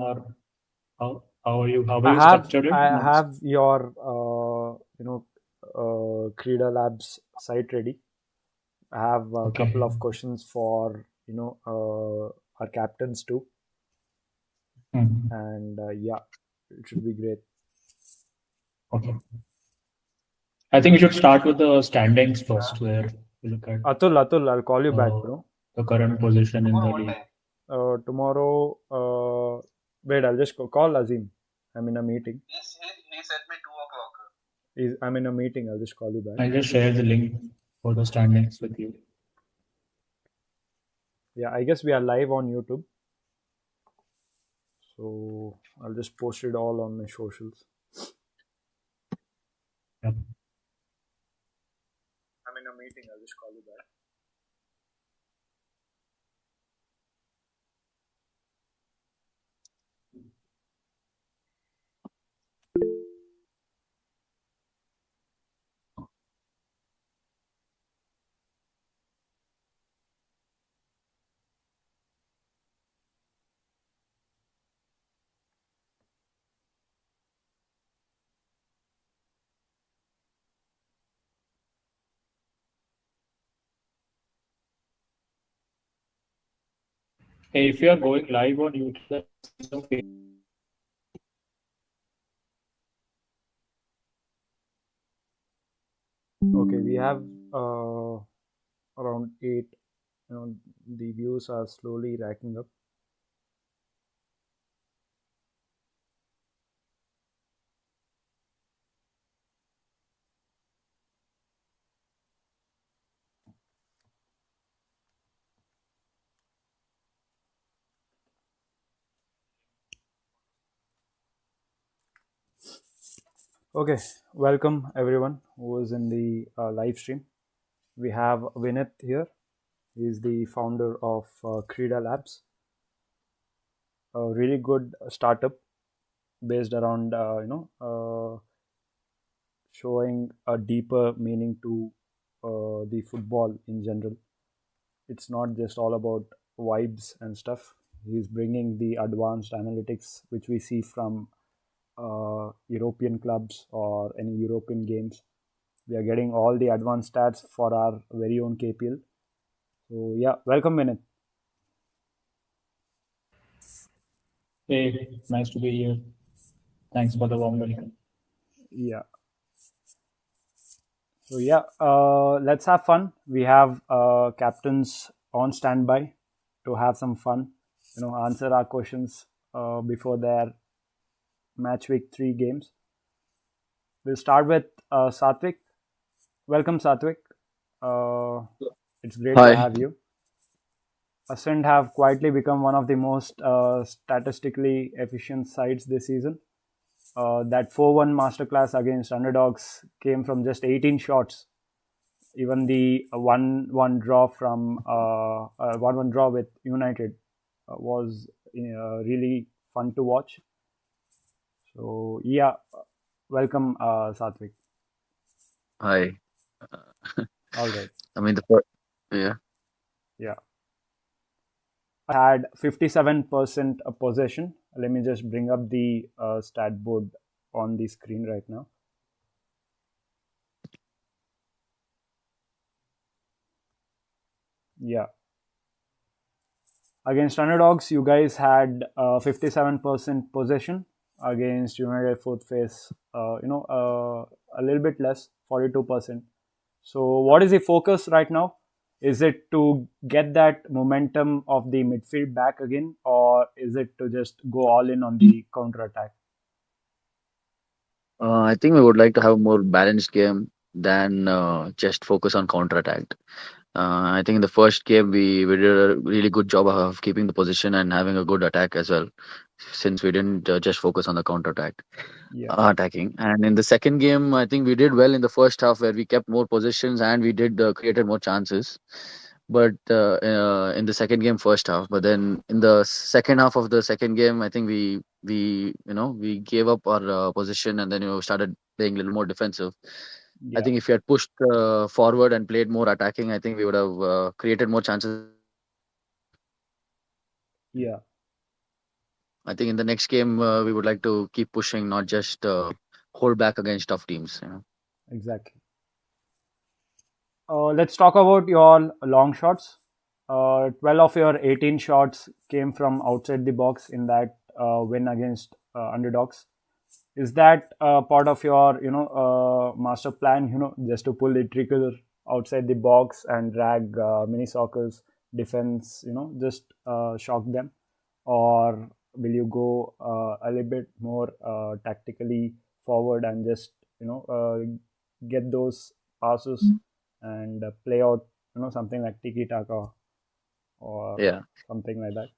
or how are you I structured it? have your Kridah Labs site ready. I have a couple Okay. of questions for our captains too, Mhm. and yeah, it should be great. Okay. I think we should start with the standings first, where we look at Atul, I'll call you back, uh, bro. the current position in the league. Tomorrow, wait, I'll just call Azim. I'm in a meeting. I'm in a meeting. I'll just call you back. I'll just share the link for the standings with you. Yeah, I guess we are live on YouTube, so I'll just post it all on my socials. Yep. I'm in a meeting. I'll just call you back. Hey, if you are going live on YouTube, that's okay. Okay, we have around 8. The views are slowly racking up. Okay, welcome everyone who is in the live stream. We have Vinith here. He is the founder of Kridah Labs, a really good startup based around showing a deeper meaning to the football in general. It's not just all about vibes and stuff. He's bringing the advanced analytics which we see from European clubs or any European games. We are getting all the advanced stats for our very own KPL. So yeah, welcome Vinith. Hey, nice to be here. Thanks for the warm welcome. Yeah. So yeah, let's have fun. We have captains on standby to have some fun. Answer our questions before their match week 3 games. We'll start with Satvik. Welcome, Satvik. Uh, it's great to Hi. have you. Ascent have quietly become one of the most statistically efficient sides this season. That 4-1 masterclass against underdogs came from just 18 shots. Even the 1-1 draw from 1-1 draw with United was really fun to watch. So yeah, welcome Satvik. Hi. All right. I mean, the first, yeah. Yeah. Had 57% possession. Let me just bring up the stat board on the screen right now. Yeah. Against underdogs, you guys had 57% possession. Against United fourth phase, a little bit less, 42%. So, what is the focus right now? Is it to get that momentum of the midfield back again, or is it to just go all in on the counter attack? I think we would like to have a more balanced game than just focus on counter attack. I think in the first game we did a really good job of keeping the position and having a good attack as well, since we didn't just focus on the counter attack Yeah, attacking. And in the second game, I think we did well in the first half where we kept more positions and we did created more chances. But in the second game, first half, but then in the second half of the second game, I think we gave up our position and then started playing a little more defensive. I yeah, think if we had pushed forward and played more attacking, I think we would have created more chances. yeah. I think in the next game we would like to keep pushing, not just hold back against tough teams. Exactly. Let's talk about your long shots. 12 of your 18 shots came from outside the box in that win against underdogs. Is that part of your master plan? Just to pull the trigger outside the box and drag mini soccer's defense. Just shock them, or will you go a little bit more tactically forward and just get those passes and play out something like tiki taka or Yeah. something like that?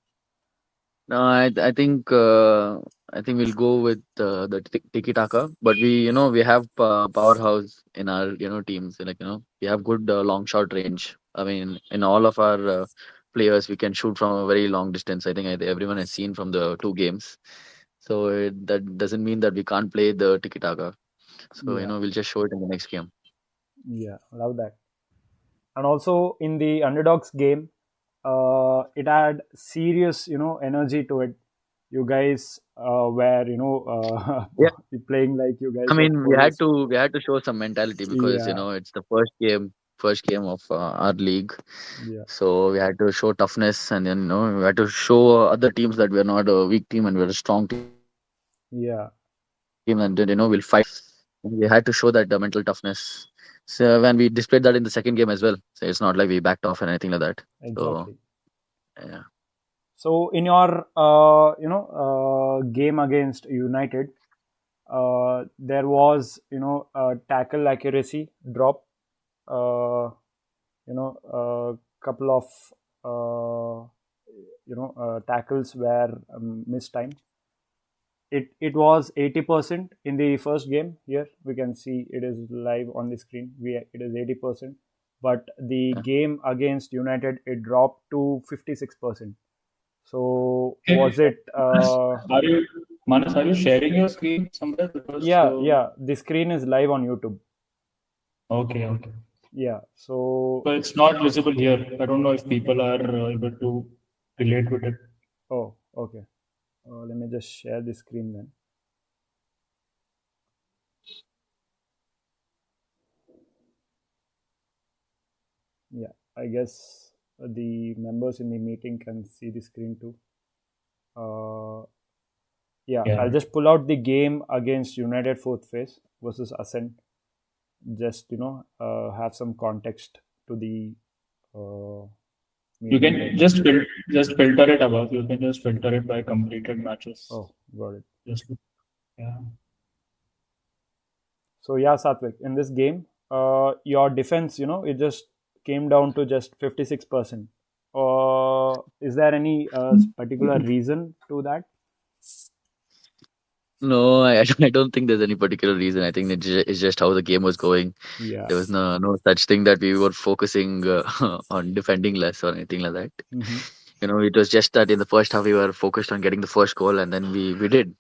No, I think we'll go with the tiki taka, but we have powerhouse in our teams. Like we have good long shot range. I mean, in all of our players, we can shoot from a very long distance. I think everyone has seen from the two games. So that doesn't mean that we can't play the tiki taka. So Yeah, we'll just show it in the next game. yeah, love that. And also in the underdogs game, it had serious energy to it. You guys were Yeah, playing like you I guys were mean police. we had to show some mentality because Yeah, it's the first game of our league. yeah, So we had to show toughness, and then we had to show other teams that we're not a weak team and we're a strong team, and we'll fight. yeah, We had to show that mental toughness. So when we displayed that in the second game as well, so it's not like we backed off and anything like that. So exactly. yeah, So in your game against United, there was a tackle accuracy drop. Uh, a couple of tackles were mistimed. It was 80% in the first game. Here we can see it is live on the screen. It is 80%, but the yeah. game against United it dropped to 56%. So Okay. was it? Manas, are you sharing your screen somewhere? Because Yeah, yeah. The screen is live on YouTube. okay, okay. Yeah. So But it's not visible here. I don't know if people are able to relate with it. oh, okay. Let me just share the screen then. Yeah, I guess the members in the meeting can see the screen too. Uh, yeah, Yeah. I'll just pull out the game against United fourth phase versus Ascent. Just have some context to the uh, You meeting right can now. just filter it above. You can just filter it by completed matches. Oh, got it. Just yeah. So yeah, Satvik, in this game, your defense, it just came down to just 56%. Is there any particular reason to that? No, I don't think there's any particular reason. I think it's just how the game was going. Yeah. There was no such thing that we were focusing on defending less or anything like that. Mm-hmm. It was just that in the first half we were focused on getting the first goal, and then we did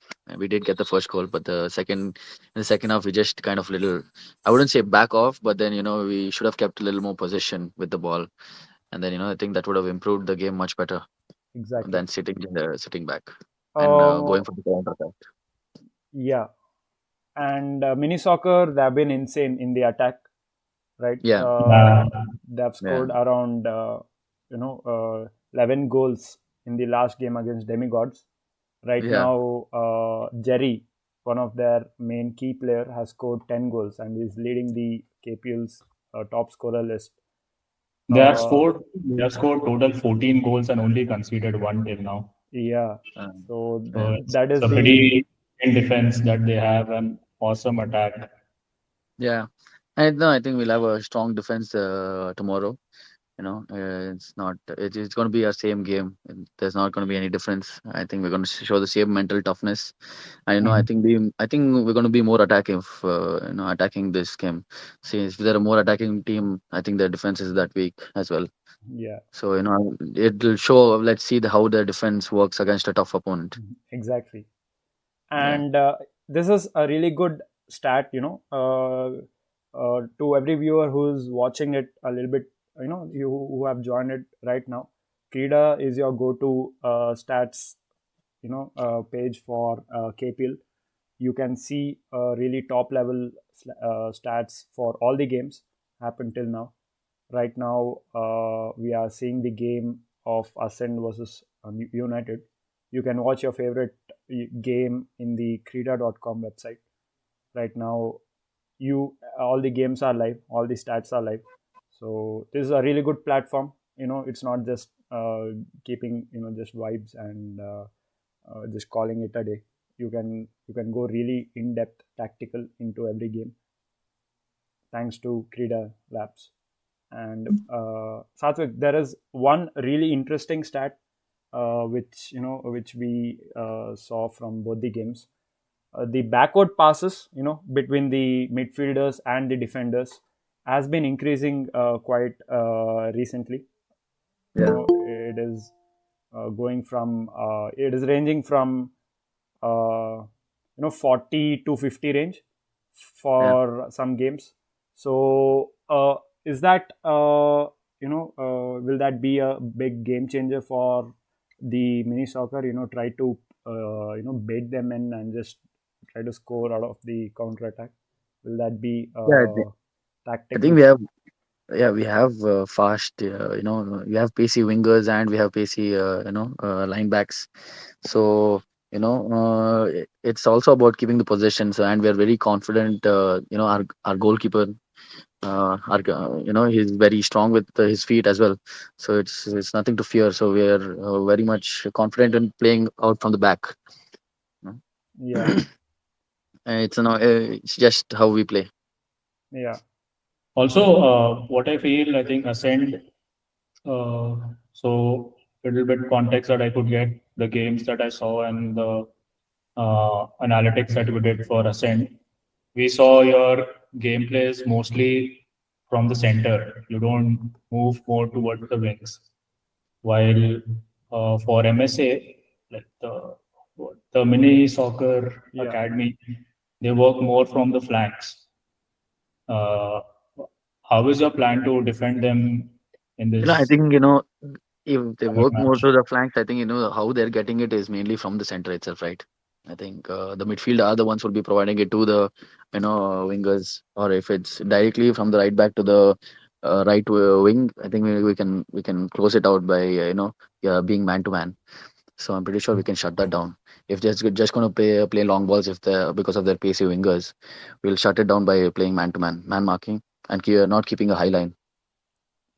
get the first goal. But in the second half we just kind of little, I wouldn't say back off, but then we should have kept a little more possession with the ball, and then I think that would have improved the game much better Exactly. than sitting back and Uh, going for the counter attack. yeah. And mini soccer, they've been insane in the attack, right? Yeah, They've yeah, scored around 11 goals in the last game against Demigods. Right yeah. now, Jerry, one of their main key player, has scored 10 goals and is leading the KPL's top scorer list. They have Uh, scored. They have scored total 14 goals and only conceded one till now. yeah, so So that it's is a the pretty in defense that they have an awesome attack. Yeah, and no, I think we'll have a strong defense tomorrow. It's not. It's going to be a same game. And there's not going to be any difference. I think we're going to show the same mental toughness. And Mhm. I think we're going to be more attacking. Attacking this game. See, if they're a more attacking team, I think their defense is that weak as well. yeah, So it'll show. Let's see how their defense works against a tough opponent. exactly. Yeah. And this is a really good stat, to every viewer who's watching it a little bit, you who have joined it right now. Kridah is your go-to stats page for KPL, you can see really top level stats for all the games happened till now. Right now, we are seeing the game of Ascend versus United. You can watch your favorite game in the Kridah.com website. Right now, all the games are live, all the stats are live. So this is a really good platform. It's not just keeping just vibes and just calling it a day. You can go really in depth, tactical into every game, thanks to Kridah Labs. And Satvik, there is one really interesting stat which we saw from both the games. The backward passes, between the midfielders and the defenders, has been increasing quite recently. Yeah. It is it is ranging from 40 to 50 range for some games. So is that will that be a big game changer for the mini soccer? Try to bait them in and just try to score out of the counter attack. Will that be Yeah, a I tactic think which? we have fast, we have pacey wingers and we have pacey, line backs. So, it's also about keeping the possession. So, and we are very confident. Our goalkeeper, he's very strong with his feet as well. So it's nothing to fear. So we are very much confident in playing out from the back. You Yeah, know? It's just how we play. yeah, Also, what I feel, I think Ascend. So little bit context that I could get the games that I saw and the analytics that we did for Ascend. We saw your gameplays mostly from the center. You don't move more towards the wings. While for MSA, like the mini soccer yeah. academy, they work more from the flanks. Uh, how is your plan to defend them in I this think, if they coming work more match? to the flanks, I think, how they're getting it is mainly from the center itself, right? I think the midfield are the ones who will be providing it to the, wingers, or if it's directly from the right back to the right wing, I think we can close it out by, being man to man. So I'm pretty sure we can shut that down. If they're just going to play long balls, if they because of their pacey wingers, we'll shut it down by playing man to man, man marking, and not keeping a high line.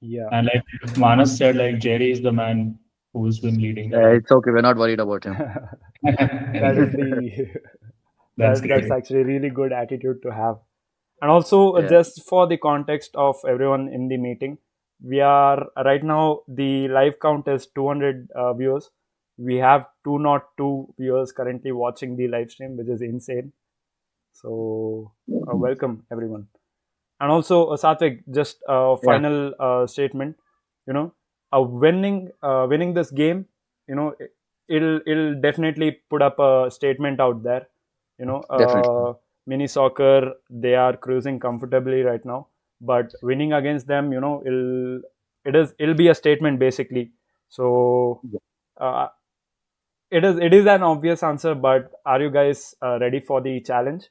Yeah, And like Manas said, like Jerry is the man who's been leading the line. It's okay. We're not worried about him. that is the That's that's great. actually a really good attitude to have. And also, Yeah, just for the context of everyone in the meeting, we are right now, the live count is 200 viewers. We have 202 viewers currently watching the live stream, which is insane. So welcome everyone. And also, Satvik, just a yeah, final statement. Winning this game, it'll definitely put up a statement out there. definitely. Mini soccer, they are cruising comfortably right now, but winning against them, it'll be a statement basically. So uh, it is an obvious answer, but are you guys ready for the challenge?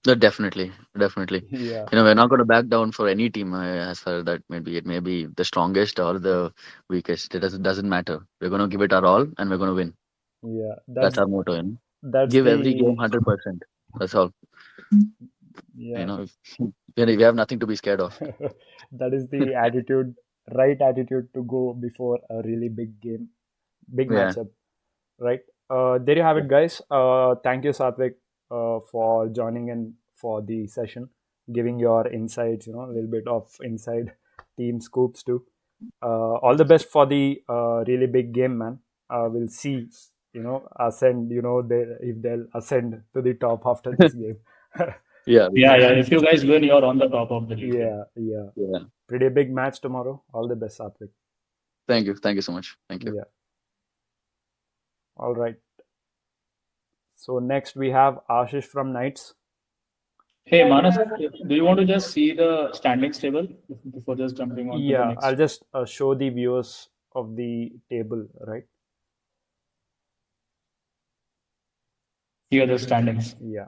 No, definitely, definitely. Yeah, We're not going to back down for any team, as far as that may be. It may be the strongest or the weakest. It doesn't matter. We're going to give it our all, and we're going to win. yeah. That's That's our motto. that's Give every game the 100%. That's all. You yeah. know, we have nothing to be scared of. That is the attitude, right attitude to go before a really big game, big Yeah, matchup, right? There you have it, guys. Thank you, Satvik, for joining in for the session, giving your insights, a little bit of inside team scoops too. All the best for the really big game, man. We'll see, ascend, if they'll ascend to the top after this game. yeah, we Yeah, hope yeah. so. If you guys win, you're on the top of the league. Yeah. Yeah, yeah. Yeah. Pretty big match tomorrow. All the best, Satvik. Thank you so much. Thank you. Yeah. All right. So next we have Ashish from Knights. Hey, Manas, do you want to just see the standings table before just jumping on to the Yeah, I'll next? just show the viewers of the table, right? Here the standings. Yeah.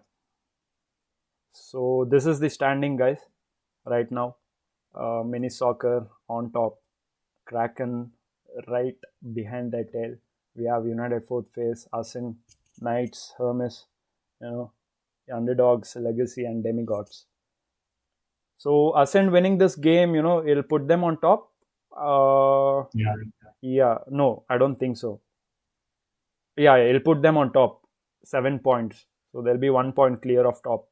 So this is the standing, guys. Right now, mini soccer on top, Kraken right behind their tail. We have United fourth phase, Asin, Knights, Hermes, you know, underdogs, legacy, and demigods. So Ascent winning this game, it'll put them on top. Yeah. Yeah, no, I don't think so. Yeah, it'll put them on top, 7 points. So they'll be 1 point clear of top,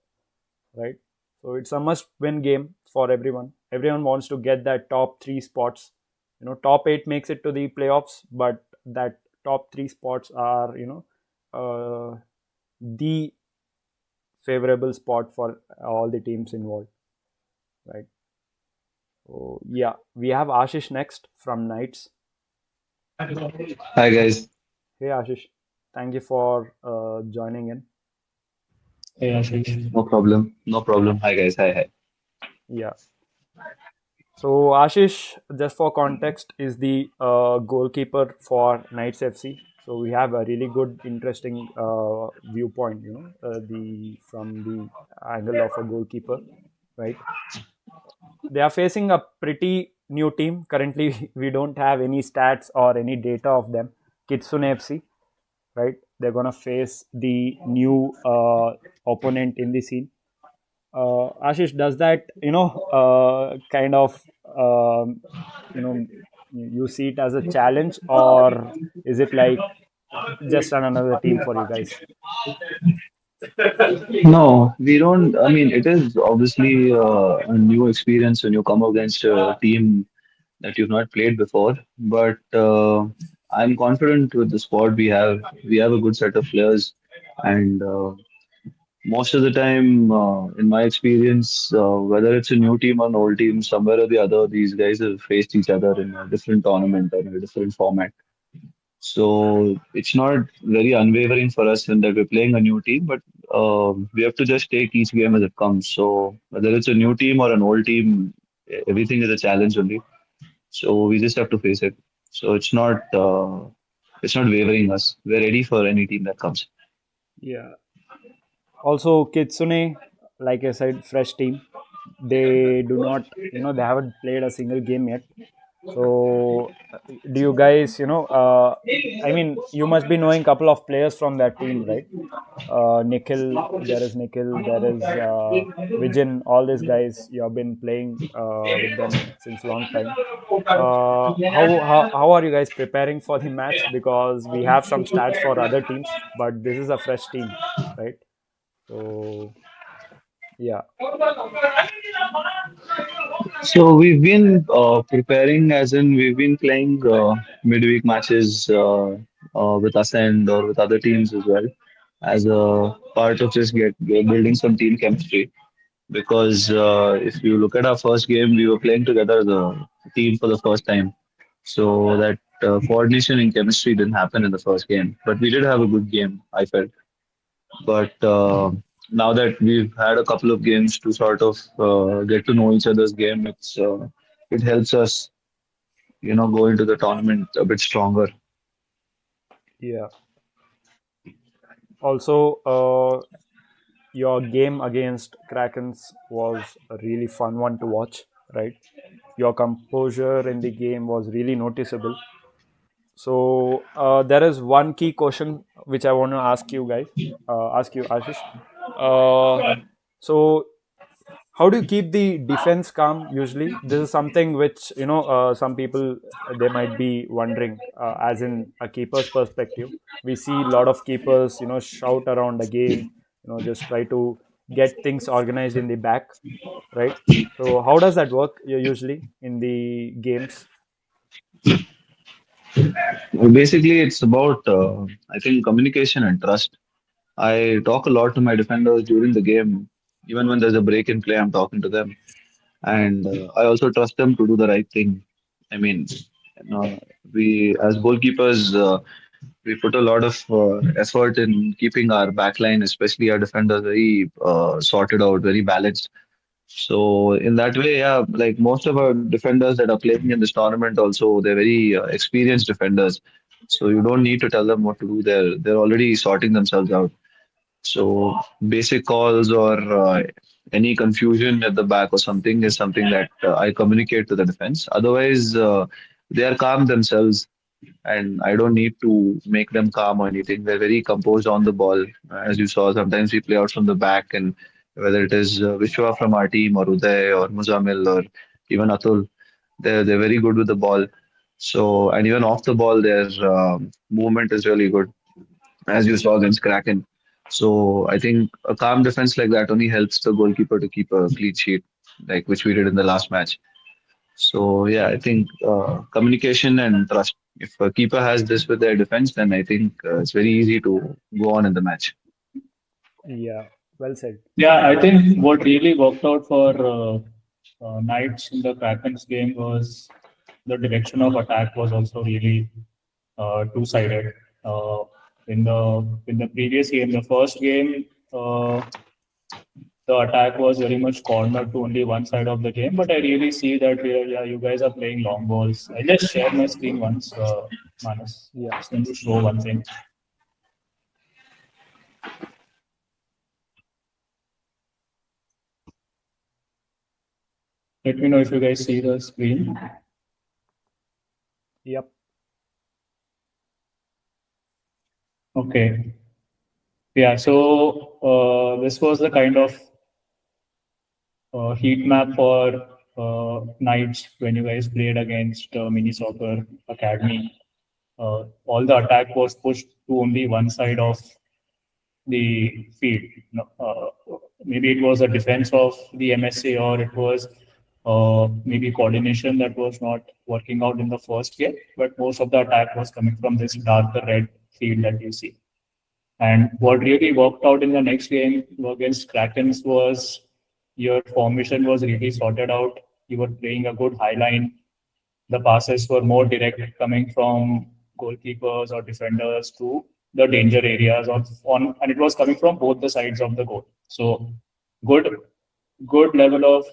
right? So it's a must-win game for everyone. Everyone wants to get that top three spots. Top eight makes it to the playoffs, but that top three spots are, the favorable spot for all the teams involved, right? So yeah, we have Ashish next from Knights. Hi guys. Hey Ashish, thank you for joining in. Hey, Ashish. No problem. No problem. Hi guys. Hi hi. Yeah. So Ashish, just for context, is the goalkeeper for Knights FC. So we have a really good, interesting viewpoint, the from the angle of a goalkeeper, right? They are facing a pretty new team. Currently, we don't have any stats or any data of them. Kitsune FC, right? They're gonna face the new opponent in the scene. Ashish, does that kind of you know you see it as a challenge, or is it like just another team for you guys? No, we don't. I mean, it is obviously a new experience when you come against a team that you've not played before. But I'm confident with the squad we have. We have a good set of players, and most of the time, in my experience, whether it's a new team or an old team, somewhere or the other, these guys have faced each other in a different tournament or in a different format. So it's not very unwavering for us in that we're playing a new team, but we have to just take each game as it comes. So whether it's a new team or an old team, everything is a challenge only. So we just have to face it. So it's not wavering us. We're ready for any team that comes. Yeah. Also, Kitsune, like I said, fresh team. They do not, they haven't played a single game yet. So, do you guys, I mean, you must be knowing a couple of players from that team, right? Nikhil, there is Vijin, all these guys. You have been playing with them since long time. How are you guys preparing for the match? Because we have some stats for other teams, but this is a fresh team, right? So yeah, So we've been preparing, as in we've been playing midweek matches with Ascend or with other teams as well, as a part of just building some team chemistry. Because if you look at our first game, we were playing together as a team for the first time. So that coordination and chemistry didn't happen in the first game, but we did have a good game, I felt. But now that we've had a couple of games to sort of get to know each other's game, it helps us, go into the tournament a bit stronger. yeah. Also, your game against Krakens was a really fun one to watch, right? Your composure in the game was really noticeable. So there is one key question which I want to ask you guys, ask you Ashish. Uh, so how do you keep the defense calm usually? This is something which some people they might be wondering, as in a keeper's perspective. We see a lot of keepers shout around the game, just try to get things organized in the back, right? So how does that work usually in the games? Basically, it's about, I think, communication and trust. I talk a lot to my defenders during the game. Even when there's a break in play, I'm talking to them. And I also trust them to do the right thing. I mean, we as goalkeepers, we put a lot of effort in keeping our backline, especially our defenders, very sorted out, very balanced. So in that way, yeah, like most of our defenders that are playing in this tournament, also they're very experienced defenders. So you don't need to tell them what to do. They're already sorting themselves out. So basic calls or any confusion at the back or something is something that I communicate to the defense. Otherwise, they are calm themselves, and I don't need to make them calm or anything. They're very composed on the ball. As you saw, sometimes we play out from the back, and whether it is Vishwa from our team or Uday or Muzamil or even Atul, they're very good with the ball. So and even off the ball, their movement is really good, as you saw against Kraken. So I think a calm defense like that only helps the goalkeeper to keep a clean sheet, like which we did in the last match. So yeah, I think communication and trust. If a keeper has this with their defense, then I think it's very easy to go on in the match. Yeah, well said. Yeah, I think what really worked out for Knights in the Kraken's game was the direction of attack was also really two-sided. Uh, in the previous game, the first game, the attack was very much cornered to only one side of the game. But I really see that yeah, you guys are playing long balls. I just shared my screen once, Manas. Yeah. Just going to show one thing. Let me know if you guys see the screen. Yep. Okay. Yeah, so this was the kind of heat map for Knights when you guys played against Mini Soccer Academy. All the attack was pushed to only one side of the field. Maybe it was a defense of the MSA or it was maybe coordination that was not working out in the first game, but most of the attack was coming from this darker red field that you see. And what really worked out in the next game against Krakens was your formation was really sorted out. You were playing a good high line. The passes were more direct coming from goalkeepers or defenders to the danger areas and it was coming from both the sides of the goal. So good level of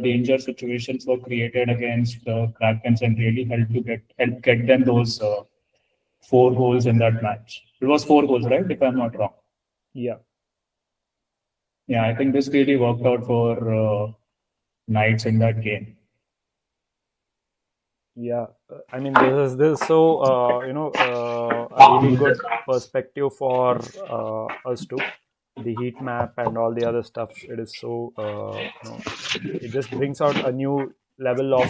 danger situations were created against Krakens and really help get them those 4 goals in that match. It was 4 goals, right? If I'm not wrong. Yeah. Yeah, I think this really worked out for Knights in that game. Yeah, I mean this is so a really good perspective for us too. The heat map and all the other stuff. It is so it just brings out a new level of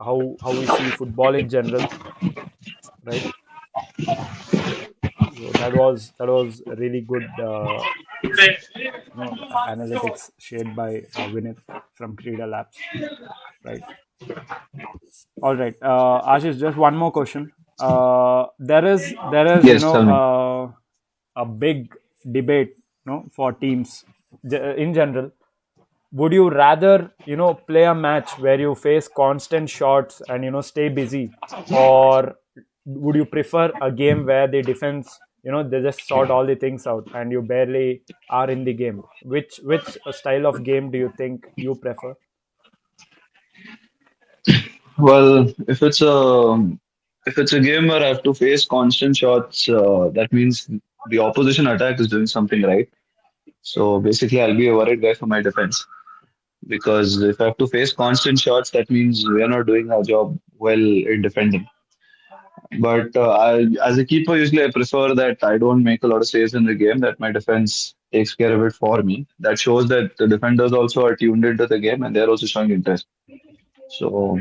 how we see football in general, right? So that was a really good analytics shared by Vinith from Kridah Labs, right? All right, Ashish, just one more question. There is Yes, tell me. a big debate, for teams in general. Would you rather play a match where you face constant shots and stay busy, or would you prefer a game where the defense they just sort all the things out and you barely are in the game? Which style of game do you think you prefer? Well, if it's a game where I have to face constant shots, that means the opposition attack is doing something right. So basically, I'll be a worried guy for my defense. Because if I have to face constant shots, that means we are not doing our job well in defending. But as a keeper, usually I prefer that I don't make a lot of saves in the game, that my defense takes care of it for me. That shows that the defenders also are tuned into the game and they're also showing interest. So,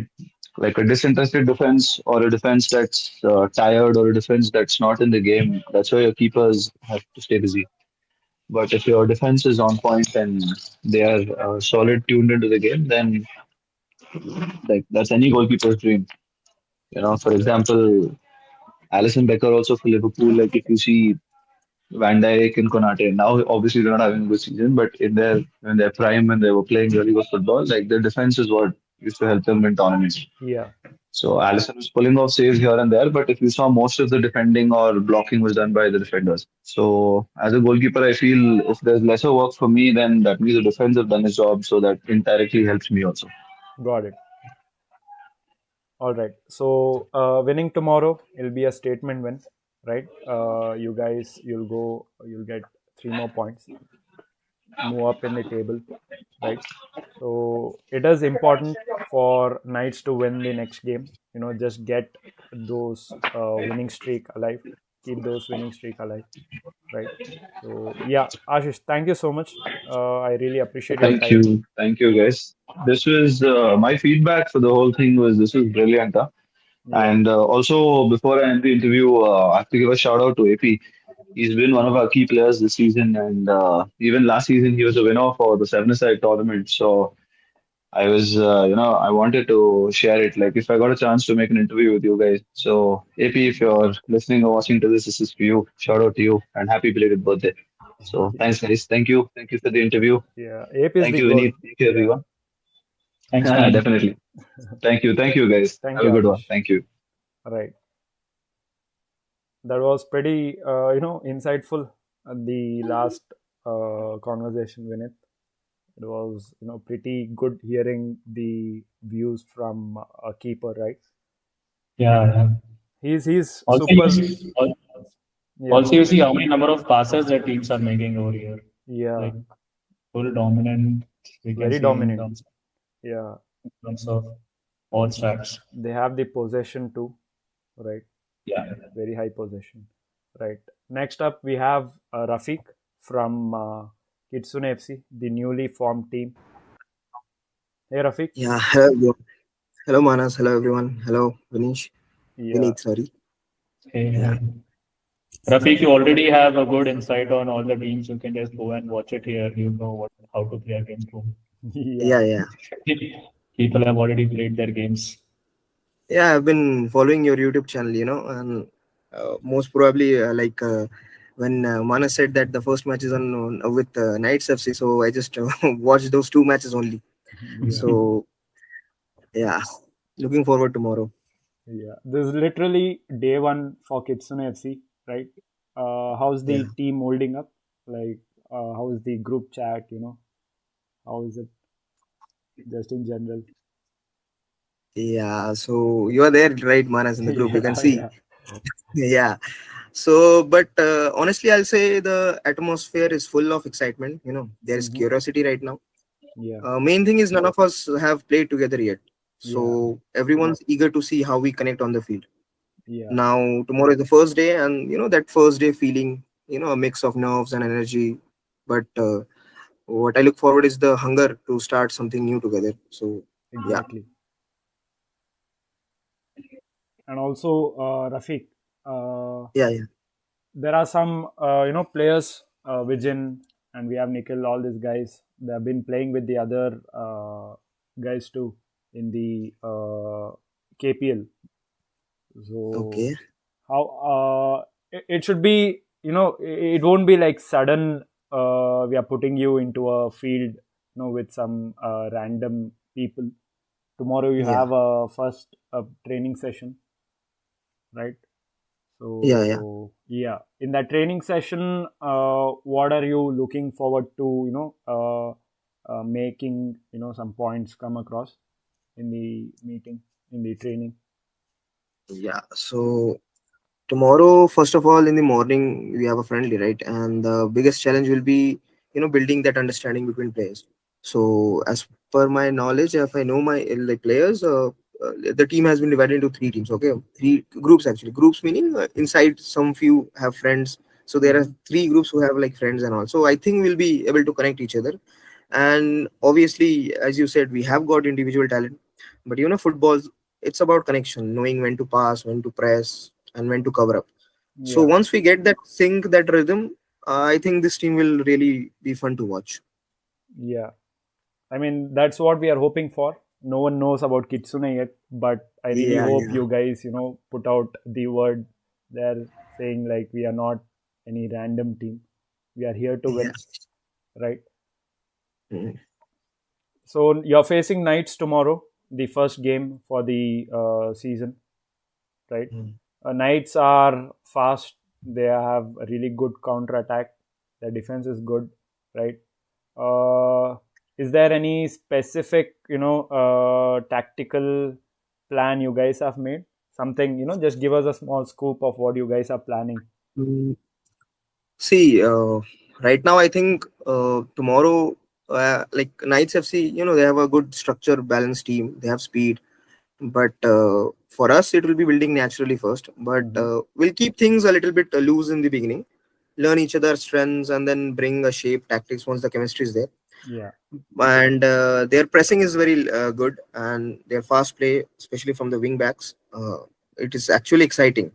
like a disinterested defense or a defense that's tired or a defense that's not in the game, that's why your keepers have to stay busy. But if your defense is on point and they are solid tuned into the game, then like that's any goalkeeper's dream. For example, Alison Becker also for Liverpool. Like if you see Van Dijk and Konate, now obviously they're not having a good season, but in their prime when they were playing really good football, like their defense is what used to help them win tournaments. Yeah. So Allison was pulling off saves here and there, but if you saw most of the defending or blocking was done by the defenders. So as a goalkeeper, I feel if there's lesser work for me, then that means the defense have done his job, so that indirectly helps me also. Got it. All right. So winning tomorrow, it'll be a statement win, right? You guys, you'll get 3 more points, move up in the table, right? So it is important for Knights to win the next game. Just get those winning streak alive, keep those winning streak alive, right? So yeah, Ashish, thank you so much. I really appreciate your time. Thank you, guys. This was my feedback for the whole thing was this was brilliant, huh? Yeah. And also before I end the interview, I have to give a shout out to AP. He's been one of our key players this season, and even last season he was a winner for the seven-a-side tournament. So I was, I wanted to share it. Like if I got a chance to make an interview with you guys. So AP, if you're listening or watching to this, this is for you. Shout out to you and happy belated birthday. So thanks, guys. Thank you for the interview. Yeah, Ape is Thank the you, goat. Vinny. Thank you, Yeah. everyone. Thanks, man. Definitely. Thank you, guys. Thank Have you, a good one. Ashish. Thank you. Right. That was pretty, insightful. The last conversation, Vinith. It was, pretty good hearing the views from a keeper, right? Yeah. He's Also, super. Yeah. you see how many number of passes that teams are making over here. Yeah. Like full dominant. We can Very see in dominant. Yeah. terms of all stats. They have the possession too, right? Yeah. Very high possession, right? Next up, we have Rafiq from Kitsune FC, the newly formed team. Hey, Rafiq. Yeah, hello, hello, Manas. Hello, everyone. Hello, Vinish. Yeah. Vineet, sorry. Hey, Yeah. hi. Rafiq, you already have a good insight on all the teams. You can just go and watch it here. You know how to play against whom. Yeah. People have already played their games. Yeah, I've been following your YouTube channel, and most probably, when Manas said that the first match is on with Knights FC, so I just watched those 2 matches only. Yeah. So, yeah, looking forward tomorrow. Yeah. This is literally day one for Kitsune FC, right? How's the Yeah. team holding up? Like, how is the group chat? How is it just in general? Yeah, so you are there, right, Manas, in the group. You can see. Yeah. Yeah. So, but honestly, I'll say the atmosphere is full of excitement. There is Mhm. curiosity right now. Yeah. Main thing is none of us have played together yet. Yeah. So everyone's eager to see how we connect on the field. Yeah. Now, tomorrow is the first day, and that first day feeling, a mix of nerves and energy. But what I look forward is the hunger to start something new together. So, yeah. Exactly. And also, Rafiq, Yeah. there are some players, Vijin, and we have Nikhil, all these guys. They have been playing with the other guys too in the KPL. So Okay. how it should be, it won't be like sudden. We are putting you into a field, with some random people. Tomorrow you Yeah. have a first training session, right? So Yeah. in that training session, what are you looking forward to? Making some points come across in the meeting, in the training. Yeah. So tomorrow, first of all, in the morning, we have a friendly, right? And the biggest challenge will be, building that understanding between players. So, as per my knowledge, if I know my like players, the team has been divided into 3 teams. Okay, 3 groups actually. Groups meaning inside some few have friends. So there are 3 groups who have like friends and all. So I think we'll be able to connect each other. And obviously, as you said, we have got individual talent, but football, it's about connection, knowing when to pass, when to press, and when to cover up. So Yeah. once we get that sync, that rhythm, I think this team will really be fun to watch. Yeah. I mean, that's what we are hoping for. No one knows about Kitsune yet, but I really Yeah, hope yeah. you guys, put out the word there saying like we are not any random team. We are here to win, right? Mhm. So you're facing Knights tomorrow, the first game for the season, right? Knights are fast. They have a really good counter attack. Their defense is good, right? Is there any specific, tactical plan you guys have made? Something, just give us a small scoop of what you guys are planning. See, Right now, I think tomorrow, like Knights FC, they have a good structure, balanced team. They have speed, but for us, it will be building naturally first. But we'll keep things a little bit loose in the beginning, learn each other's strengths, and then bring a shape tactics once the chemistry is there. Yeah. And their pressing is very good, and their fast play, especially from the wing backs, it is actually exciting.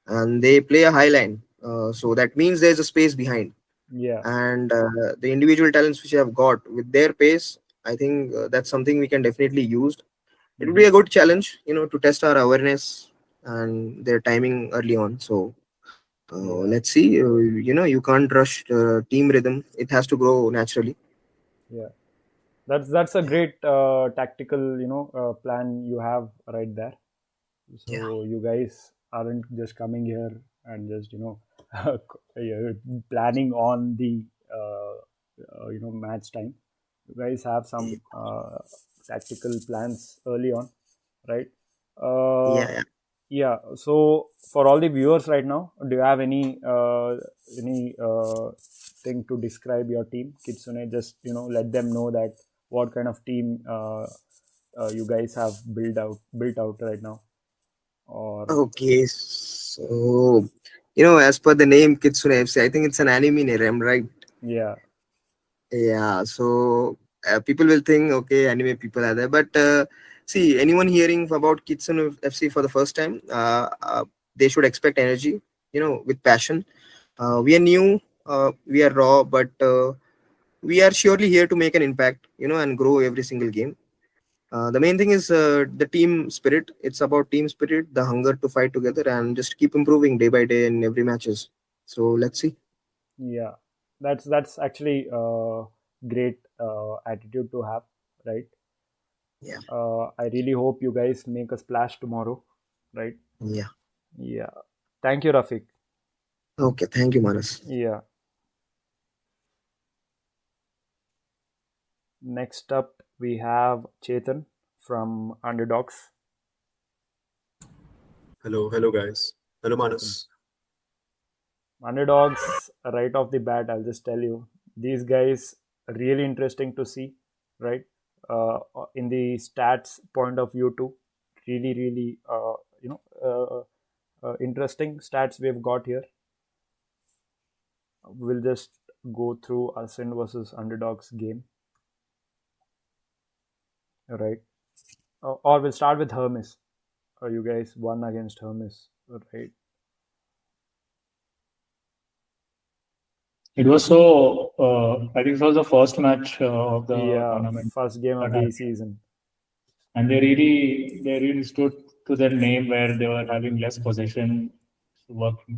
And they play a high line, so that means there's a space behind. Yeah. And the individual talents which you have got with their pace, I think that's something we can definitely use. It will be a good challenge, to test our awareness and their timing early on. So let's see. You can't rush team rhythm. It has to grow naturally. Yeah. That's a great tactical plan you have right there. Yeah. So you guys aren't just coming here and just planning on the match time. You guys have some tactical plans early on, right? Yeah. Yeah. So for all the viewers right now, do you have any thing to describe your team, Kitsune? Just let them know that what kind of team you guys have built out right now. Or Okay. So, as per the name Kitsune FC, I think it's an anime name, right? yeah, Yeah, so people will think, okay, anime people are there. But see, anyone hearing about Kitsune FC for the first time, they should expect energy, with passion. We are new, we are raw, but we are surely here to make an impact, and grow every single game. The main thing is the team spirit. It's about team spirit, the hunger to fight together, and just keep improving day by day in every matches. So let's see. yeah, that's actually great attitude to have, right? Yeah, I really hope you guys make a splash tomorrow, right? yeah. Yeah. Thank you, Rafiq. Okay, thank you, Manas. Yeah. Next up, we have Chetan from Underdogs. Hello guys. Hello Chetan. Manas. Underdogs, right off the bat, I'll just tell you, these guys really interesting to see, right? In the stats point of view too, really, interesting stats we've got here. We'll just go through Ascend versus Underdogs game, right? Or we'll start with Hermes. You guys won against Hermes, right? It was so. I think it was the first match of the Yeah, tournament, first game of the season. and they really stood to their name where they were having less possession,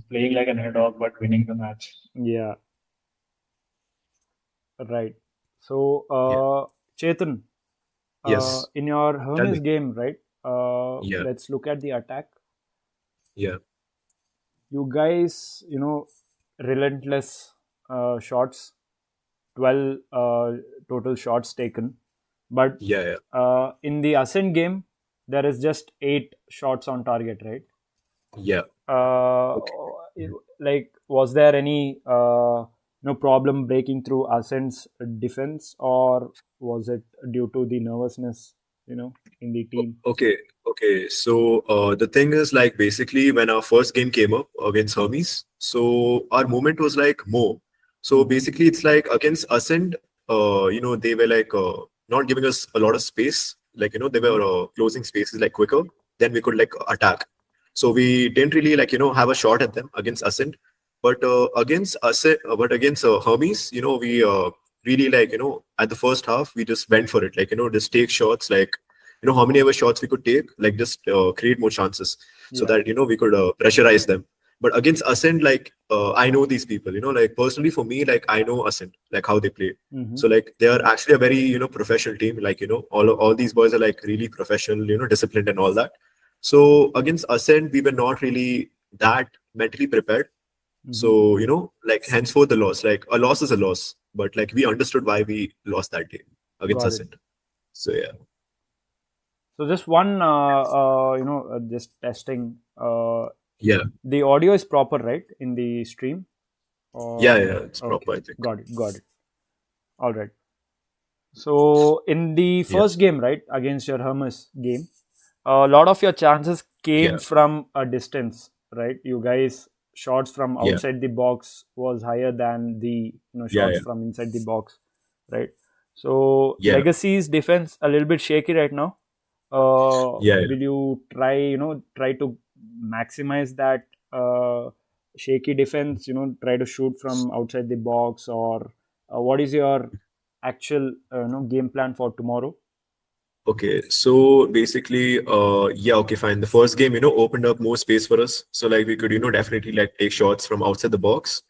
playing like an underdog but winning the match. Yeah, right. So, Yeah. Chetan, Yes. in your Tell Hermes me. game, right? Yeah. Let's look at the attack. Yeah. You guys, relentless shots, 12 total shots taken. But Yeah. in the Ascent game, there is just 8 shots on target, right? Yeah. Uh, Okay. like, was there any no problem breaking through Ascent's defense, or was it due to the nervousness, in the team? Okay. Okay. So the thing is like basically when our first game came up against Hermes, so our movement was like more. So basically it's like against Ascend, they were like not giving us a lot of space. Like, they were closing spaces like quicker, then we could like attack. So we didn't really like, have a shot at them against Ascend. But against Hermes, we really like, at the first half, we just went for it. Like, just take shots, like, how many ever shots we could take, like just create more chances so Yeah. that, we could pressurize them. But against Ascend, like, I know these people, like personally for me, like, I know Ascend, like how they play. So like they are actually a very, professional team. Like, all these boys are like really professional, disciplined and all that. So against Ascend, we were not really that mentally prepared. So, like henceforth the loss, like a loss is a loss, but like we understood why we lost that game against Got it. Ascend. So yeah. So just one, just testing. Yeah. The audio is proper, right, in the stream? Or, Yeah, it's okay, proper, I think. got it. All right. So in the first game, right, against your Hermes game, a lot of your chances came Yeah, from a distance, right? You guys shots from yeah, outside the box was higher than the shots yeah, from inside the box, right? So yeah, Legacy's defense a little bit shaky right now. yeah. Will you try to maximize that shaky defense? Try to shoot from outside the box, or what is your actual game plan for tomorrow? Okay, so basically, yeah, okay, fine. The first game, opened up more space for us. So like we could, definitely like take shots from outside the box.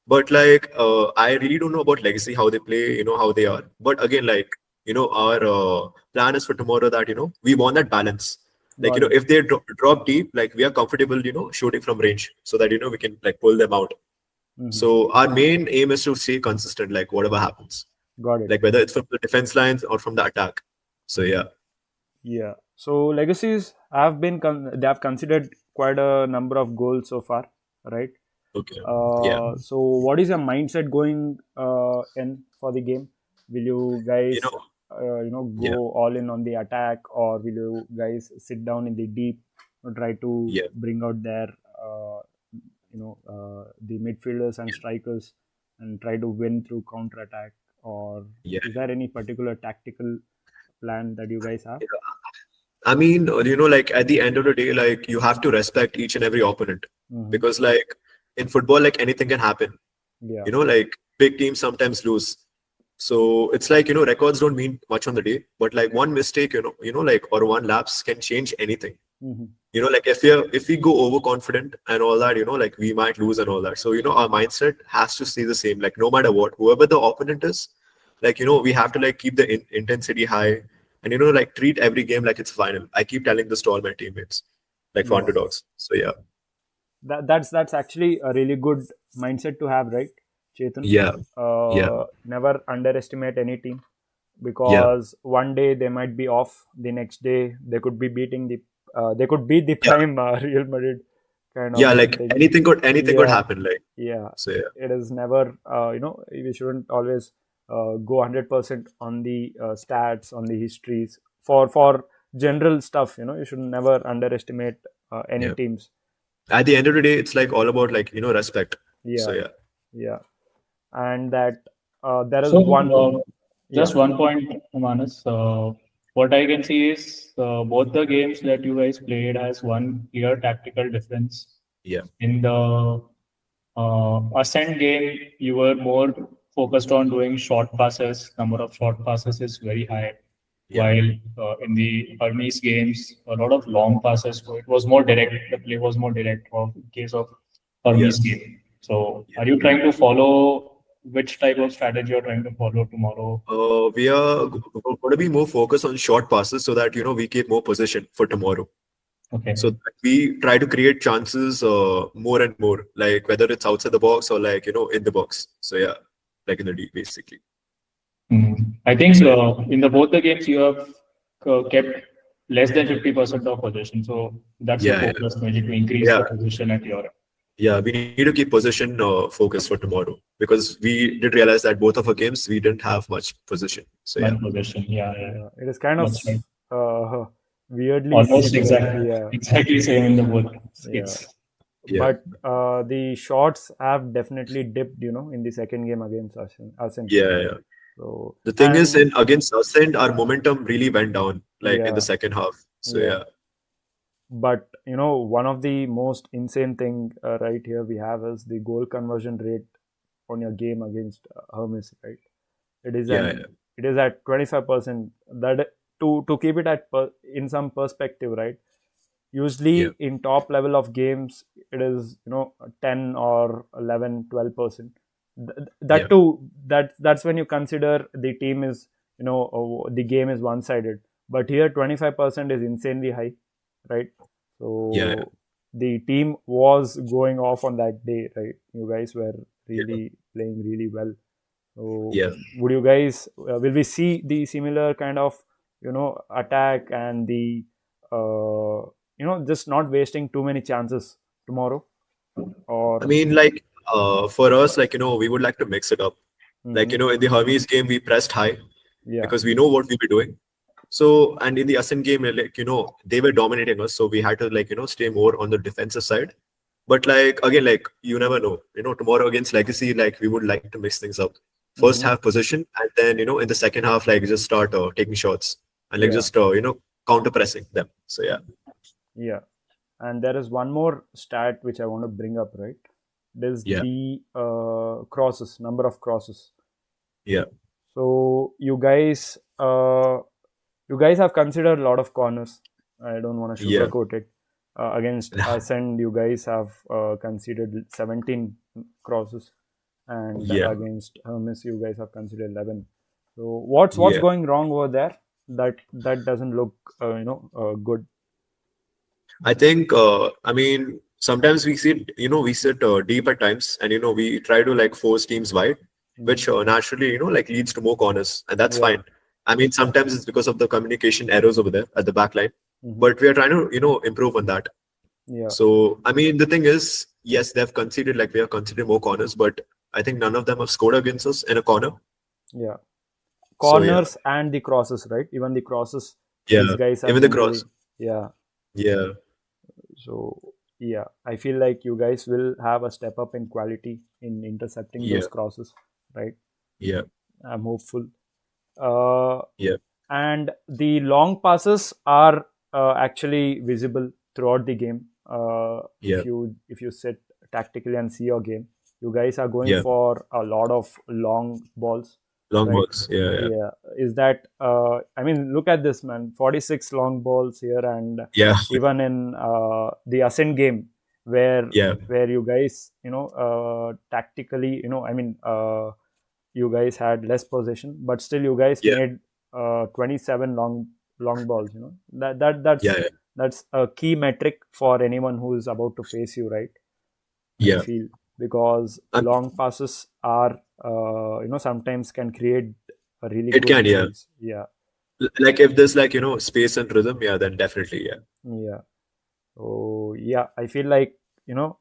But like, I really don't know about Legacy, how they play, how they are. But again, like, our plan is for tomorrow that, we want that balance. Like, Got it. if they drop deep, like we are comfortable, shooting from range so that, we can like pull them out. Mhm. So our main aim is to stay consistent, like whatever happens, Got it. like whether it's from the defense lines or from the attack. So yeah. Yeah. So Legacies have been they have considered quite a number of goals so far, right? Okay. Yeah. So what is your mindset going in for the game? Will you You guys know, go yeah, all in on the attack, or will you guys sit down in the deep and try to yeah. bring out their the midfielders and strikers and try to win through counter attack? Or Yeah. is there any particular tactical plan that you guys have? I mean, like at the end of the day, like you have to respect each and every opponent Hmm. because, like in football, like anything can happen. Yeah. Like big teams sometimes lose. So it's like, records don't mean much on the day, but like one mistake, like or one lapse can change anything. Hmm. Like if we go overconfident and all that, like we might lose and all that. So, our mindset has to stay the same, like no matter what, whoever the opponent is, like, we have to like keep the intensity high and, like treat every game like it's final. I keep telling this to all my teammates, like for Yeah. underdogs. So yeah. That's actually a really good mindset to have, right, Chetan? Yeah. Yeah. Never underestimate any team, Yeah. because one day they might be off, the next day they could be they could beat the Yeah. prime Real Madrid kind of Yeah. Like thing. anything could Yeah, happen. Like, yeah. so yeah. It is never we shouldn't always go 100% on the stats, on the histories for general stuff. You should never underestimate any Yeah. teams. At the end of the day, it's like all about like, respect. So Yeah, yeah. yeah. And that there is So, one. Yeah. just one point, Manas. What I can see is both the games that you guys played has one clear tactical difference. Yeah. In the Ascent game, you were more focused on doing short passes. Number of short passes is very high. Yeah. While in the Hermes games, a lot of long passes. So it was more direct. The play was more direct in case of Hermes game. So Yeah. are you trying to follow which type of strategy you're trying to follow tomorrow? We are going to be more focused on short passes so that, we keep more possession for tomorrow. Okay. So that we try to create chances more and more, like whether it's outside the box or like, in the box. So yeah, like in the D basically. I think in the both the games you have kept less than 50% of possession. So that's your Yeah, focus, maybe to increase yeah, the possession at your end. yeah. We need to keep possession focused for tomorrow because we did realize that both of our games we didn't have much possession. So yeah, Much possession. Yeah. Yeah, it is kind of That's right. weirdly Almost similar. exactly same in the both Yeah. states. yeah, But the shots have definitely dipped, in the second game against Ascent. yeah. So, The thing is, and in against Ascend, our momentum really went down, like in the yeah, second half. So yeah. yeah, But one of the most insane thing right here we have is the goal conversion rate on your game against Hermes, right? It is yeah, it is at 25%. That to keep it at in some perspective, right? Usually yeah, in top level of games, it is 10 or 11, 12%. That yeah, too, that's when you consider the team is the game is one sided. But here 25% is insanely high, right? yeah, So the team was going off on that day, right? You guys were yeah, really playing really well. So yeah. would you guys will we see the similar kind of attack and the just not wasting too many chances tomorrow? I Or mean, like for us, like, we would like to mix it up. Like, Mhm. in the Hermes game, we pressed high Yeah. because we know what we were doing. So, and in the Ascent game, like, they were dominating us. So we had to, like, stay more on the defensive side. But, like, again, like, you never know. Tomorrow against Legacy, like, we would like to mix things up. First Mhm. half position, and then, in the second half, like, just start taking shots and, like, Yeah. just, counter pressing them. So, yeah. Yeah. And there is one more stat which I want to bring up, right? There's Yeah. the crosses, number of crosses. Yeah. So you guys have considered a lot of corners. I don't want to Yeah. sugarcoat it. Against us, and you guys have considered 17 crosses, and Yeah. against Hermes, you guys have considered 11. So what's Yeah. going wrong over there? That doesn't look good. I think, I mean, sometimes we sit, deep at times, and we try to like force teams wide, which naturally, like leads to more corners, and that's Yeah. fine. I mean, sometimes it's because of the communication errors over there at the back line, Mhm. but we are trying to, improve on that. Yeah. So, I mean, the thing is, yes, we have considered more corners, but I think none of them have scored against us in a corner. Yeah. So, yeah. Corners and the crosses, right? Even the crosses, Yeah, these guys have even the been cross. yeah. Yeah, So yeah, I feel like you guys will have a step up in quality in intercepting Yeah. those crosses, right? yeah, I'm hopeful. Yeah. And the long passes are actually visible throughout the game. Yeah. If you sit tactically and see your game, you guys are going Yeah. for a lot of long balls. long Right. balls. Yeah, Yeah, is that I mean, look at this, man. 46 long balls here, and yeah, even in the Ascent game where yeah, you guys tactically, I mean, you guys had less possession, but still you guys Yeah. made 27 long balls. That's yeah, that's a key metric for anyone who is about to face you, right? I yeah. feel, because And- long passes are sometimes can create a really It good can, yeah. goals. Yeah. Like if there's like space and rhythm, yeah, then definitely, yeah. Yeah. So yeah, I feel like Yeah.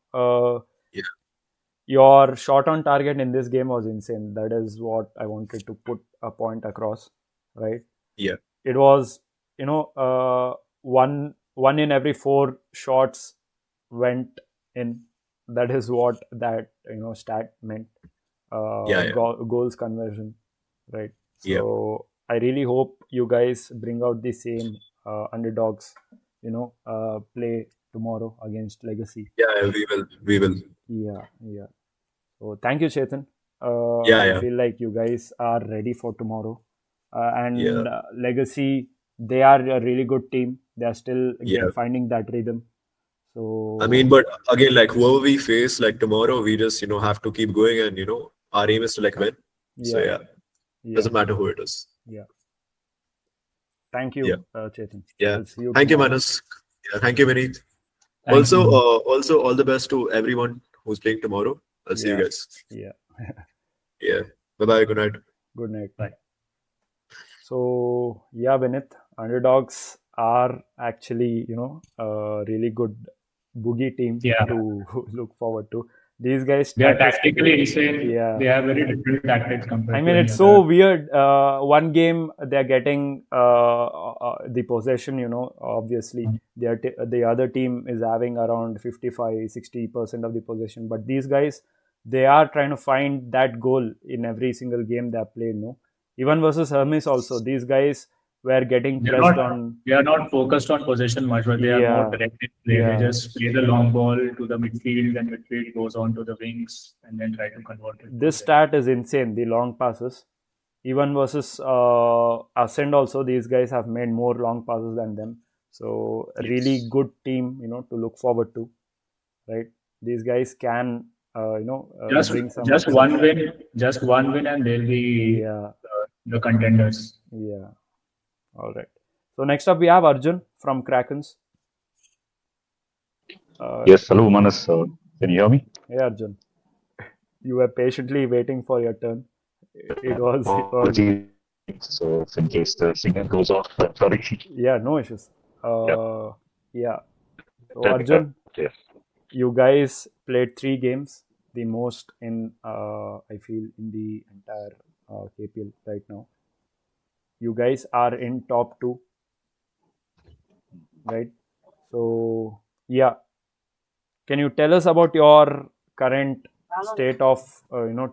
your shot on target in this game was insane. That is what I wanted to put a point across, right? Yeah. It was one in every 4 shots went in. That is what that stat meant. Yeah. Goals conversion, right? Yeah. So I really hope you guys bring out the same underdogs play tomorrow against Legacy. Yeah, we will. Yeah. So thank you, Chetan. Yeah, I yeah. feel like you guys are ready for tomorrow. And Yeah. Legacy, they are a really good team. They are still Yeah. finding that rhythm. So I mean, but again, like whoever we face, like tomorrow, we just have to keep going, and our aim is to like win. So yeah, yeah. doesn't matter who it is. Thank you, Yeah. Chetan. Yeah. I'll see you Thank you, tomorrow. Manus. Yeah, thank you, Vineet. Thank Also, you. also all the best to everyone who's playing tomorrow. I'll see you Yeah. guys. Yeah. Yeah. Bye bye. Good night. Good night. Bye. So yeah, Vinith, underdogs are actually a really good boogie team Yeah. to look forward to. These guys They are statistically- tactically insane. Yeah. They have very different tactics compared I to mean, any it's so other. weird. One game they're getting the possession, obviously the other team is having around 55-60% of the possession, but these guys, they are trying to find that goal in every single game they have played. Even versus Hermes also, these guys were getting They're pressed not- on. They are not focused on possession much, but they are Yeah. more directed play. Yeah. They just play the long ball to the midfield, and midfield goes on to the wings, and then try to convert it. This stat is insane, the long passes. Even versus Ascend also, these guys have made more long passes than them. So a really Yes. good team, to look forward to, right? These guys can, bring some Just upset. one win, and they'll be Yeah, the contenders. yeah. All right. So next up we have Arjun from Krakens. Yes, hello, Manas. Can you hear me? Hey Arjun, you were patiently waiting for your turn. It was Apologies. So, if in case the signal goes off, sorry. yeah, no issues. Yeah. So Tell me, Arjun, yes. you guys played 3 games. the most in I feel in the entire KPL right now. You guys are in top 2, right? So yeah, can you tell us about your current state of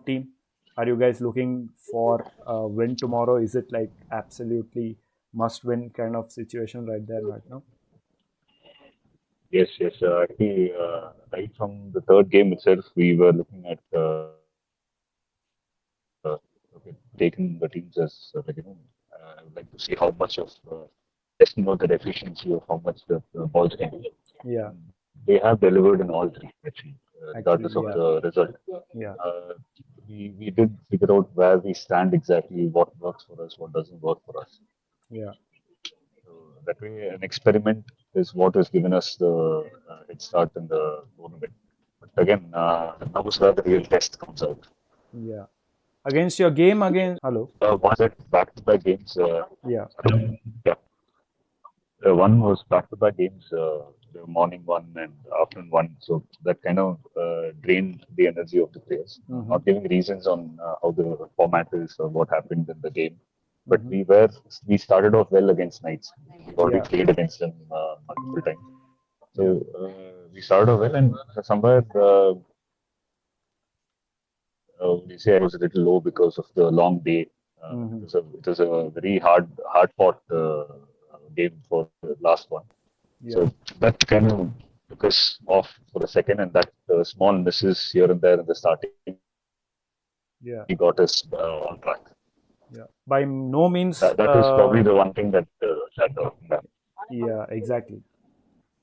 team? Are you guys looking for a win tomorrow? Is it like absolutely must win kind of situation right there right now? Yes, yes. Actually, right from the third game itself, we were looking at okay, taking the teams as I would like to see how much of testing out the efficiency of how much the balls can do. Yeah, They have delivered in all three, actually, regardless actually, of yeah, the result. yeah, Uh, we did figure out where we stand exactly, what works for us, what doesn't work for us. yeah, So that way, an experiment is what has given us the head start in the tournament. But again, now is where the real test comes out. yeah. Against your game again. Hello. One set back-to-back games. Yeah, Yeah, one was back-to-back games, the morning one and afternoon one. So that kind of drained the energy of the players. mm-hmm. Not giving reasons on how the format is or what happened in the game. But Mm-hmm. we started off well against Knights. We've already Yeah, played against them multiple times. So we started off well, and somewhere they say I was a little low because of the long day. mm-hmm. It was a very hard fought game for the last one. Yeah, So that kind of took us off for a second, and that small misses here and there in the starting yeah, got us on track. yeah. By no means. That is probably the one thing that Yeah, exactly.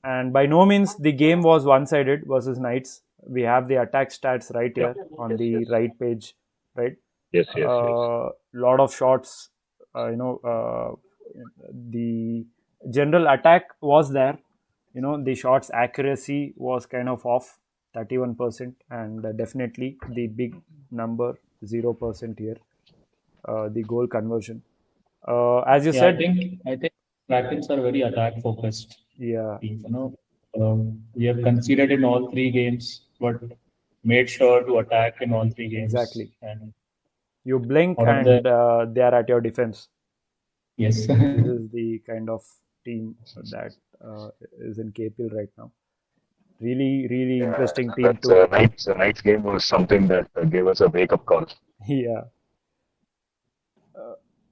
And by no means the game was one-sided versus Knights. We have the attack stats right Yeah. here on the right page, right? Yes. Lot of shots. The general attack was there. The shots accuracy was kind of off, 31%, and definitely the big number 0% here. The goal conversion. As you Yeah, said, I think Krakens are very attack focused yeah, team. We have conceded in all 3 games, but made sure to attack in all 3 games. exactly. And You blink out of the and they are at your defense. yes, This is the kind of team that is in KPL right now. Really, really interesting team That too. Knights game was something that gave us a wake up call. Yeah,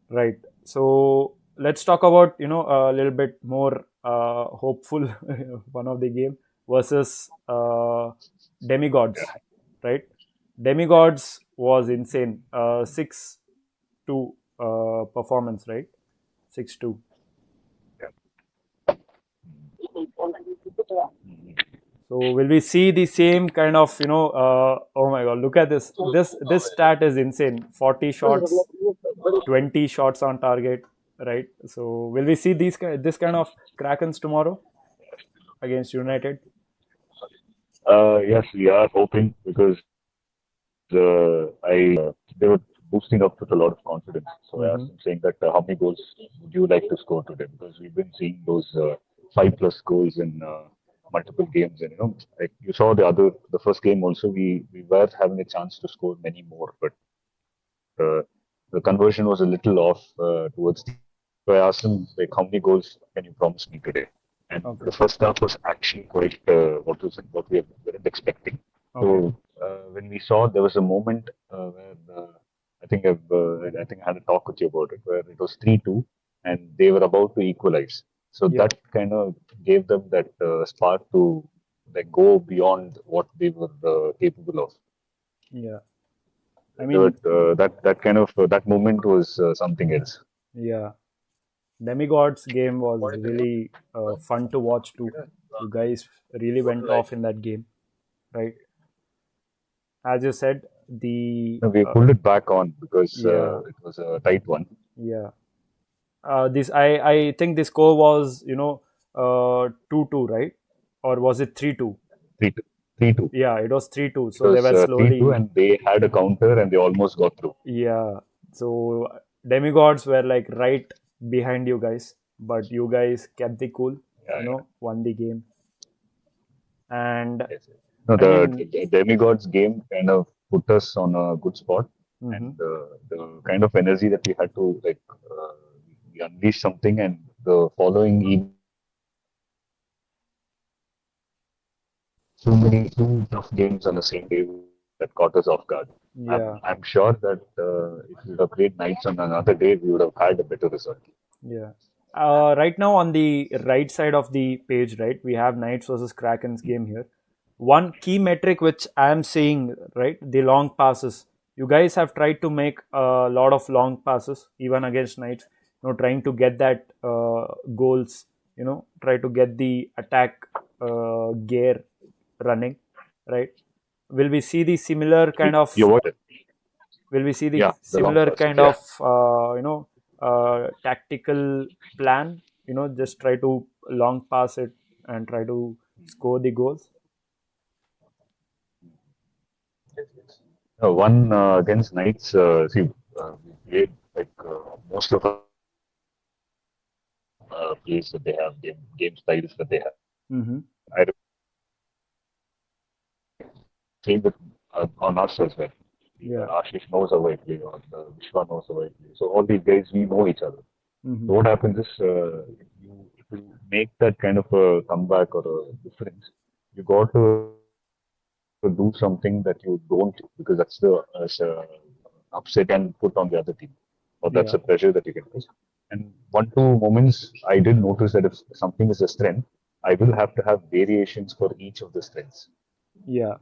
right. So let's talk about a little bit more hopeful one of the game versus Demigods, right? Demigods was insane. 6-2 performance, right? 6-2. So will we see the same kind of oh my god, look at this. This stat is insane. 40 shots, 20 shots on target, right? So will we see this kind of Krakens tomorrow against United? Yes, we are hoping because they were boosting up with a lot of confidence. So I asked them saying that how many goals would you like to score today? Because we've been seeing those 5+ goals in multiple games, and like you saw the first game also, we were having a chance to score many more, but the conversion was a little off towards the. So I asked him like, how many goals can you promise me today? And the first half was actually quite what we weren't expecting. So when we saw, there was a moment where I think I had a talk with you about it, where it was 3-2, and they were about to equalize. So that kind of gave them that spark to like go beyond what they were capable of. Yeah, I mean, that kind of that moment was something else. yeah, Demigods game was really fun to watch too. You guys really went off in that game, right? As you said, the We pulled it back on because yeah, it was a tight one. yeah. This I think the score was 2-2, right? Or was it 3-2? 3-2. 3-2. Yeah, it was 3-2. So It they was were 3-2, slowly. and they had a counter and they almost got through. Yeah. So Demigods were like right behind you guys, but you guys kept the cool. Yeah. Won the game. And Yes. No, I mean, the Demigods game kind of put us on a good spot, mhm. and the kind of energy that we had to we unleashed something, and the following evening, two tough games on the same day that caught us off guard. Yeah, I'm sure that if we would have played Knights on another day, we would have had a better result. yeah. Right now on the right side of the page, right, we have Knights versus Krakens game here. One key metric which I am seeing, right, the long passes. You guys have tried to make a lot of long passes, even against Knights. Trying to get that goals. Try to get the attack gear running, right? Will we see the similar kind of You what? will we see the Yeah, the long similar passes. kind Yeah. of tactical plan, just try to long pass it and try to score the goals? One against Knights. We played most of our plays that they have, game styles that they have. Mm-hmm. I same with on us as well. Yeah. Ashish knows how I play, or Vishwa knows how I play. So all these guys, we know each other. Mm-hmm. So what happens is, if you make that kind of a comeback or a difference, you got to do something that you don't, because that's the upset and put on the other team, or that's Yeah. a pressure that you can face. And one, two moments, I did notice that if something is a strength, I will have to have variations for each of the strengths. Yeah.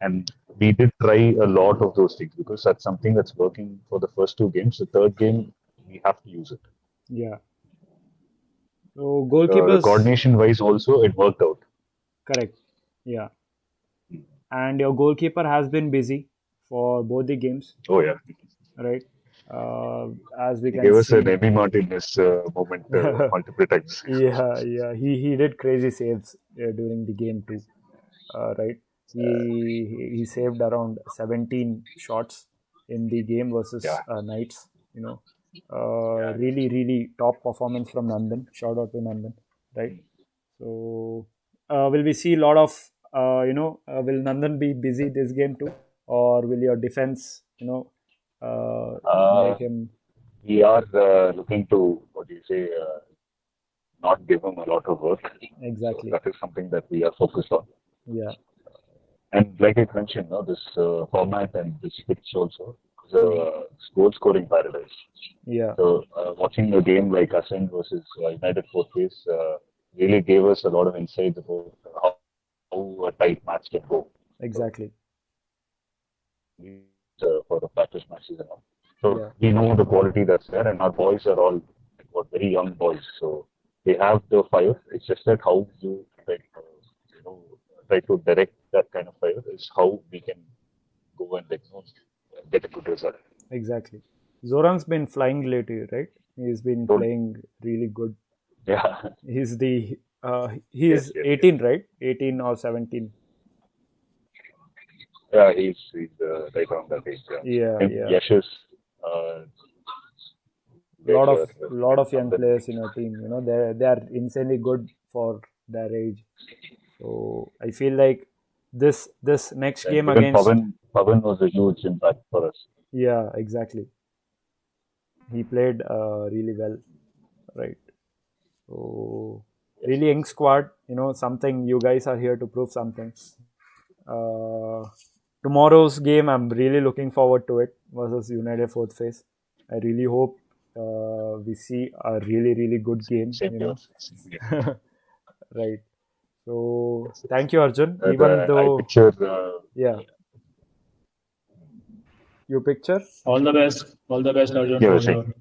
And we did try a lot of those things because that's something that's working for the first two games. The third game, we have to use it. Yeah. So goalkeepers, Coordination wise, also, it worked out. correct. Yeah. And your goalkeeper has been busy for both the games, Oh, yeah. right? As we He can gave us an see. Emmy Martinez moment multiple times. Yeah. He did crazy saves during the game too, right? He saved around 17 shots in the game versus Yeah. Knights. Yeah. Really top performance from Nandan. Shout out to Nandan, right? So will we see a lot of will Nandan be busy this game too, or will your defense Uh, make him we are looking to, what do you say, not give him a lot of work. So exactly? that is something that we are focused on. Yeah, And like I mentioned, this format and this pitch also is a goal scoring paradise. yeah, So watching a game like Ascent versus United Fortress really gave us a lot of insights about how a tight match can go. So exactly. for the practice matches and all. So Yeah, we know the quality that's there, and our boys are all very young boys, so they have the fire. It's just that how you try to direct that kind of fire is how we can go and get a good result. exactly. Zoran's been flying lately, right? He's been Don't, playing really good. yeah, He yes, is yes, yes. 18, right? 18 or 17. Yeah, he's right around that age. Yeah, And yeah. Yash's uh, Lot guys of are lot of young on the players in your team. They are insanely good for their age. So I feel like this next and game even against, Pavan was a huge impact for us. yeah, exactly. He played really well, right? So Yes. really young squad. Something you guys are here to prove something. Uh, Tomorrow's game, I'm really looking forward to it versus United Fourth Phase. I really hope we see a really good game. Same here. Same here. Right. So thank you, Arjun. And, Even I though, picture yeah, you picture, All the best, Arjun, yeah, for we're saying.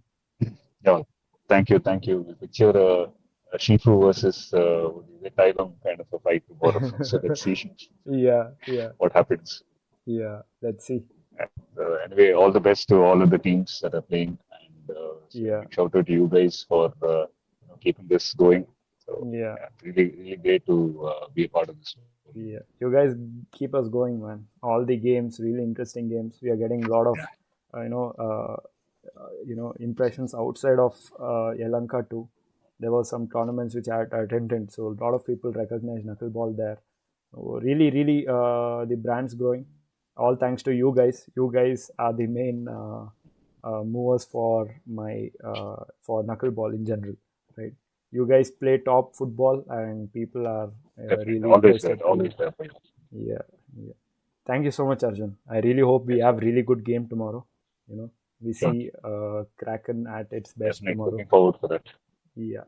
your. Yeah, thank you. We picture a Shifu versus Thailand kind of a fight tomorrow. So let's see yeah. what happens. Let's see. And, anyway, all the best to all of the teams that are playing, and Yeah, big shout out to you guys for keeping this going. So yeah. yeah, really great to be a part of this. Yeah, you guys keep us going, man. All the games, really interesting games. We are getting a lot of, Yeah, impressions outside of Yalanka too. There were some tournaments which I had attended, so a lot of people recognize knuckleball there. So really, the brand's growing. All thanks to you guys. You guys are the main movers for my for knuckleball in general, right? You guys play top football, and people are Definitely. really Always there. interested to. Always there for you. Yeah, yeah. Thank you so much, Arjun. I really hope we have really good game tomorrow. We Sure. see Kraken at its best Definitely. tomorrow. Looking forward for that. Yeah,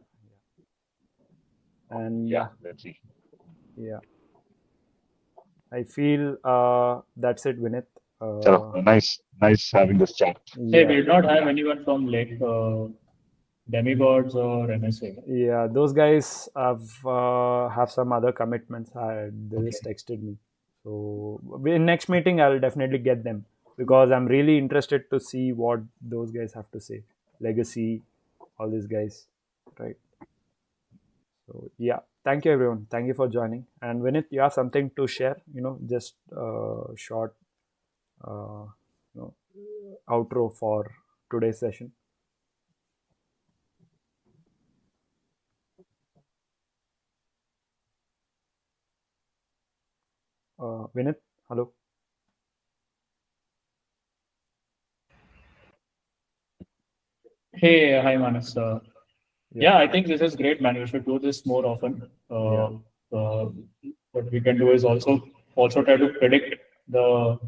and Yeah. Let's see. yeah, I feel that's it, Vinith. So nice having this chat. Hey, we Yeah, did not have anyone from like Demigods or MSA. yeah. Those guys have some other commitments. They Okay. just texted me. So in next meeting, I'll definitely get them because I'm really interested to see what those guys have to say. Legacy, all these guys, right? So yeah, thank you everyone. Thank you for joining. And Vinith, you have something to share? Just short, uh, outro for today's session. Vinith, hello. Hey, hi Manas. Yeah. Yeah, I think this is great, man. We should do this more often. Yeah. What we can do is also try to predict the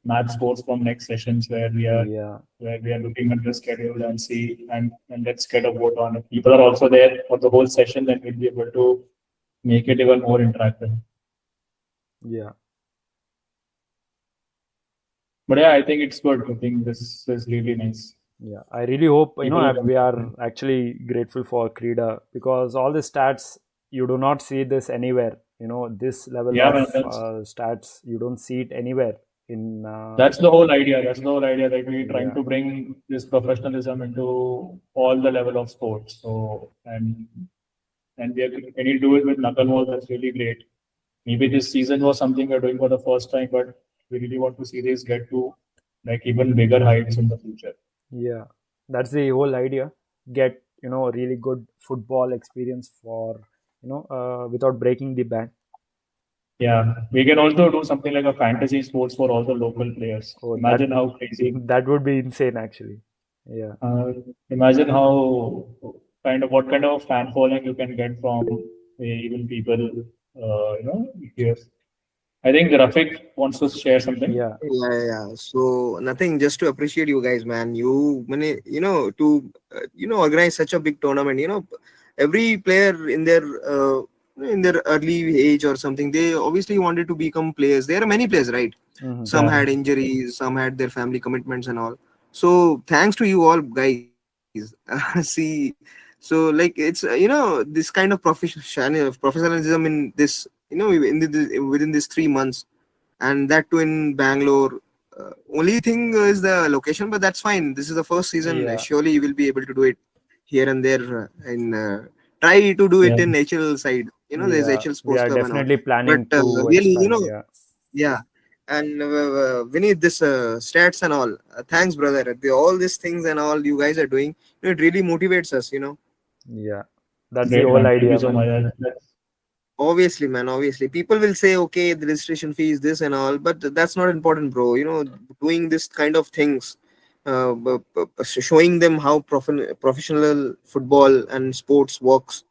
match scores from next sessions Yeah. where we are looking at the schedule and see and let's get a vote on it. People are also there for the whole session, then we'll be able to make it even more interactive. Yeah. But yeah, I think it's good. I think this is really nice. Yeah, I really hope People are we are actually grateful for Kridah because all the stats you do not see this anywhere. This level Yeah, of man, stats you don't see it anywhere in. that's the whole idea. That's the whole idea that we're trying Yeah. to bring this professionalism into all the level of sports. So and we are when you do it with knuckleball, that's really great. Maybe this season was something we're doing for the first time, but we really want to see this get to like even bigger heights in the future. Yeah, that's the whole idea. Get a really good football experience for without breaking the bank. Yeah, we can also do something like a fantasy sports for all the local players. Oh, Imagine how crazy. that would be insane, actually. Yeah. Imagine how what kind of fan following you can get from even people. Here. I think Rafik wants to share something. Yeah. Yeah. So nothing, just to appreciate you guys, man. To organize such a big tournament. Every player in their early age or something, they obviously wanted to become players. There are many players, right? Mhm. Some Yeah. had injuries, some had their family commitments and all. So thanks to you all, guys. See, so like it's this kind of professionalism in this within these 3 months, and that too in Bangalore. Only thing is the location, but that's fine. This is the first season. Yeah. Surely you will be able to do it here and there. Try to do it Yeah. in HL side. There's Yeah. HL We Sports are Club and all. definitely planning But to really, expand. Yeah. yeah. And we need this stats and all. Thanks, brother. All these things and all you guys are doing, it really motivates us. Yeah. That's the Great, whole man. Thank you idea, so man. much. Obviously, man. Obviously, people will say, okay, the registration fee is this and all, but that's not important, bro. Doing this kind of things, showing them how professional football and sports works.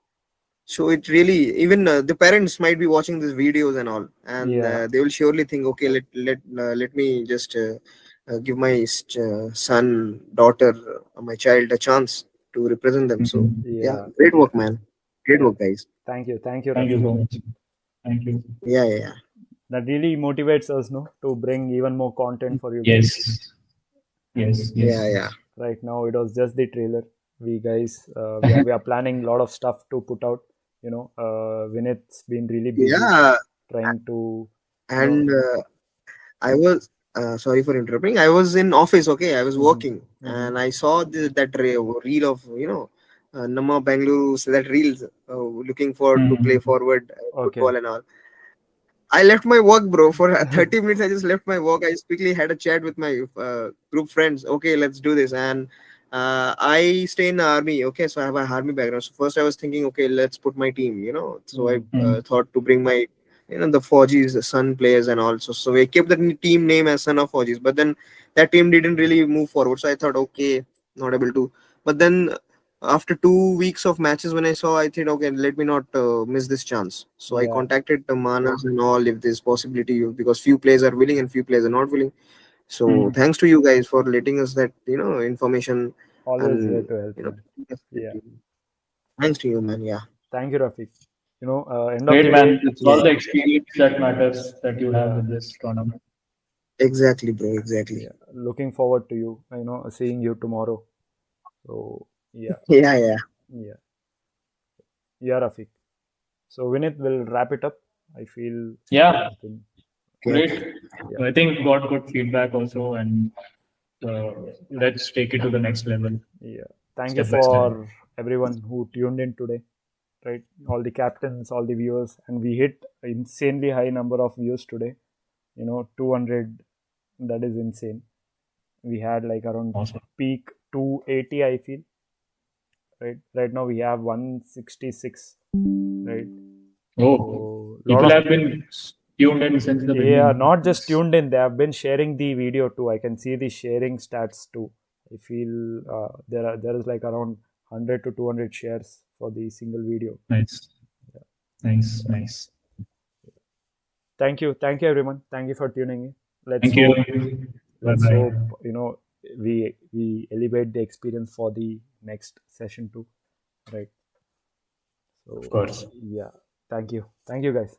So it really, even the parents might be watching these videos and all, and Yeah. they will surely think, okay, let me just give my son, daughter, my child a chance to represent them. So yeah, Yeah. great work, man. Great Yeah. work, guys. Thank you. Thank you, Thank you Rafi. so much. Thank you. Yeah. That really motivates us, no, to bring even more content for you guys. Yes. Yeah. Right now, it was just the trailer. We guys, we are planning a lot of stuff to put out. Vinith's been really busy Yeah. trying to. And I was sorry for interrupting. I was in office. Okay, I was Mhm. working, Mhm. and I saw reel of Nama Bangalore. So that reels looking forward to play forward Okay. football and all. I left my work, bro. For 30 minutes, I just left my work. I just quickly had a chat with my group friends. Okay, let's do this. And I stay in the army. Okay, so I have a army background. So first, I was thinking, okay, let's put my team. So I thought to bring my the Fauji's son players and also. So we kept the team name as Son of Fauji's. But then that team didn't really move forward. So I thought, okay, not able to. But then after 2 weeks of matches, when I saw, I think, okay, let me not miss this chance. So I Yeah. contacted the Manas and all if there's possibility, because few players are willing and few players are not willing. So thanks to you guys for letting us that information. Always here And to help, man. Yeah. definitely. Thanks to you, man. Yeah. Thank you, Rafiq. End of Great, the man. day. It's all Yeah. the experience that matters that you have Yeah. with this tournament. Exactly, bro. Exactly. Yeah. Looking forward to you. Seeing you tomorrow. So yeah, Yeah, yeah. yeah, yeah, Rafiq. So Vinith will wrap it up. I feel. Yeah, Nothing. great. Yeah. I think got good feedback also, and let's take it to the next level. Yeah. Thank you Step by step. for everyone who tuned in today. Right, all the captains, all the viewers, and we hit insanely high number of views today. 200. That is insane. We had like around Awesome. peak 280, I feel. Right now we have 166. Right. Oh, So, people have been tuned in since the beginning. Yeah, not just tuned in. They have been sharing the video too. I can see the sharing stats too. I feel there is like around 100 to 200 shares for the single video. Nice. Nice. Thank you everyone. Thank you for tuning in. Thank you. Let's Bye-bye. hope we elevate the experience for the next session too. Right. So Of course. yeah. Thank you guys.